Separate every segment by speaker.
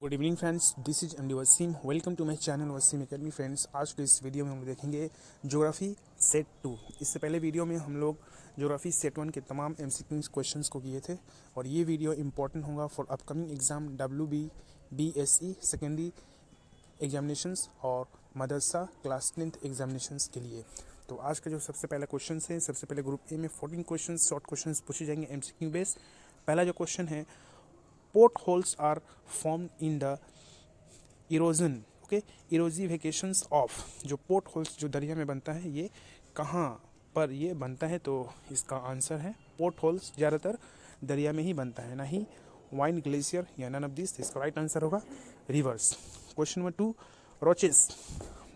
Speaker 1: Good evening friends, this is MD Wasim. Welcome to my channel Wasim academy. Friends, आज के इस video में हम देखेंगे ज्योग्राफी सेट 2। इससे पहले वीडियो में हम लोग ज्योग्राफी सेट 1 के तमाम एमसीक्यू क्वेश्चंस को किए थे और ये वीडियो इंपॉर्टेंट होगा for upcoming exam WB BSc secondary examinations और मदरसा क्लास 10th एग्जामिनेशंस के लिए। तो आज का जो सबसे पहला क्वेश्चन है, सबसे पहले ग्रुप ए में 14 क्वेश्चन शॉर्ट क्वेश्चन पूछे जाएंगे एमसीक्यू बेस। पहला जो क्वेश्चन है, pot holes are formed in the erosion, okay, erosifications of. जो पोर्ट होल्स जो दरिया में बनता है, ये कहाँ पर ये बनता है? तो इसका आंसर है पोर्ट होल्स ज़्यादातर दरिया में ही बनता है, ना ही वाइन ग्लेशियर या नन ऑफ दिस। इसका राइट आंसर होगा rivers. Question number 2, roches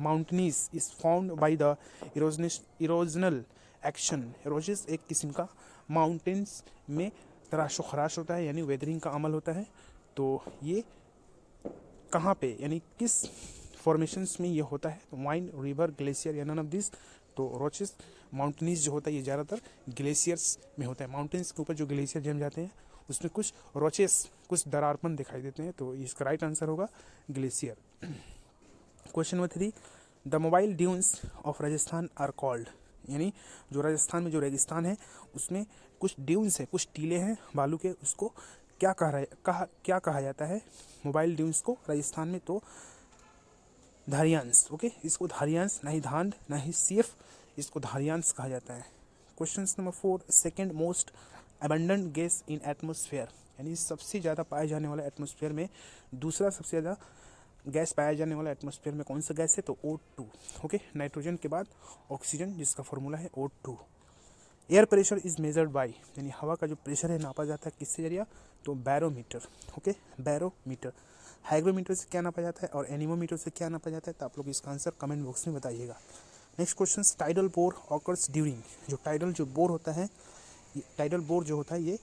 Speaker 1: moutonnees is found by the erosional action. Roches एक किस्म का माउंटेन्स में तराशो खराश होता है, यानी वेदरिंग का अमल होता है। तो ये कहाँ पे, यानी किस फॉर्मेशंस में ये होता है? तो वाइन, रिवर, ग्लेशियर या नन ऑफ दिस। तो रोचेस माउंटेनीज जो होता है ये ज़्यादातर ग्लेशियर्स में होता है। माउंटेन्स के ऊपर जो ग्लेशियर जम जाते हैं उसमें कुछ रोचेस, कुछ दरारपन दिखाई देते हैं। तो इसका राइट आंसर होगा glacier. Question number 3, the mobile dunes of Rajasthan are called. यानी जो राजस्थान में जो रेगिस्तान है उसमें कुछ ड्यून्स है, कुछ टीले हैं बालू के, उसको क्या कहा जाता है मोबाइल ड्यून्स को राजस्थान में? तो धारियांस, ओके, इसको धारियांस, ना ही धांड ना ही सीएफ, इसको धारियांस कहा जाता है। Question number 4, second most abundant gas in atmosphere. यानी सबसे ज़्यादा पाया जाने वाला एटमोसफेयर में दूसरा सबसे ज़्यादा गैस पाया जाने वाला एटमोसफेयर में कौन सा गैस है? तो O2, ओके, नाइट्रोजन के बाद ऑक्सीजन, जिसका फॉर्मूला है O2। Air pressure is measured by, यानी हवा का जो प्रेशर है नापा जाता है किससे जरिया? तो बैरोमीटर, ओके, बैरोमीटर। हाइग्रोमीटर से क्या नापा जाता है और एनीमोमीटर से क्या नापा जाता है? तो आप लोग इसका आंसर कमेंट बॉक्स में बताइएगा। Next question, tidal bore occurs during. जो टाइडल जो बोर होता है, टाइडल बोर जो होता है ये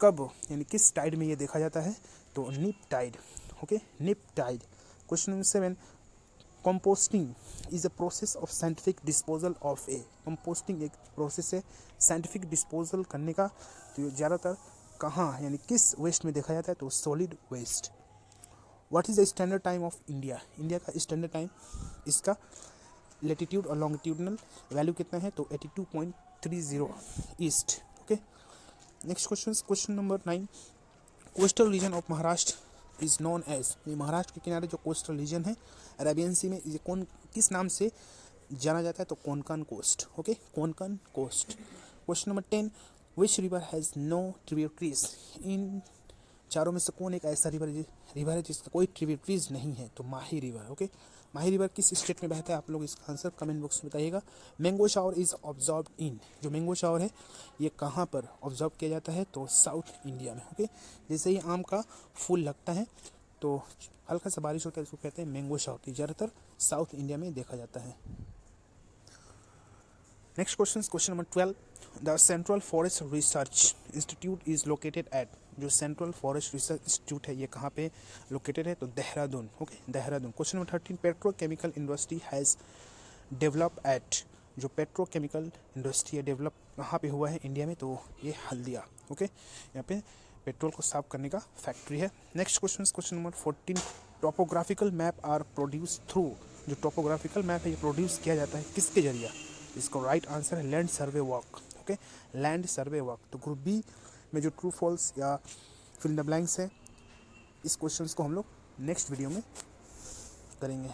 Speaker 1: कब, यानी किस टाइड में ये देखा जाता है? तो neap tide, okay, neap tide. Question number 7, composting is a process of scientific disposal of a. Composting एक प्रोसेस है साइंटिफिक डिस्पोजल करने का। तो ये ज़्यादातर कहाँ, यानी किस वेस्ट में देखा जाता है? तो solid waste. What is the standard time of India. India का स्टैंडर्ड टाइम, इसका लेटीट्यूड और लॉन्गिट्यूडनल वैल्यू कितना है? तो 82.30 east, okay. Next question, question number 9, coastal region of Maharashtra is known as. ये महाराष्ट्र के किनारे जो कोस्टल रीजन है अरेबियन सी में, ये कौन किस नाम से जाना जाता है? तो Konkan coast, okay, Konkan coast. Question number 10, which river has no tributaries. इन चारों में से कौन एक ऐसा रिवर है जिसका कोई ट्रिब्यूटरीज नहीं है? तो माही रिवर, ओके। माही रिवर किस स्टेट में बहता है? आप लोग इसका आंसर कमेंट बॉक्स में बताइएगा। Mango shower is observe in. जो मैंगो शावर है ये कहाँ पर ऑब्जर्व किया जाता है? तो साउथ इंडिया में, ओके। जैसे ही आम का फूल लगता है तो हल्का सा बारिश होता है, इसको कहते हैं मैंगो शावर। ज़्यादातर साउथ इंडिया में देखा जाता है। Next question, question number 12, the central forest research institute is located at. जो सेंट्रल फॉरेस्ट रिसर्च इंस्टीट्यूट है ये कहाँ पे लोकेटेड है? तो Dehradun, okay, Dehradun. Question number 13, petrochemical industry has develop at. जो पेट्रोकेमिकल इंडस्ट्री है डेवलप कहाँ पे हुआ है इंडिया में? तो ये हल्दिया, ओके, यहाँ पे पेट्रोल को साफ करने का फैक्ट्री है। Next question, question number 14, topographical map are produce through. जो टोपोग्राफिकल मैप है ये प्रोड्यूस किया जाता है किसके जरिए? इसको राइट आंसर है land survey work, okay, land survey work. तो ग्रुप बी में जो ट्रू फॉल्स या फिल इन द ब्लैंक्स है, इस क्वेश्चन को हम लोग नेक्स्ट वीडियो में करेंगे।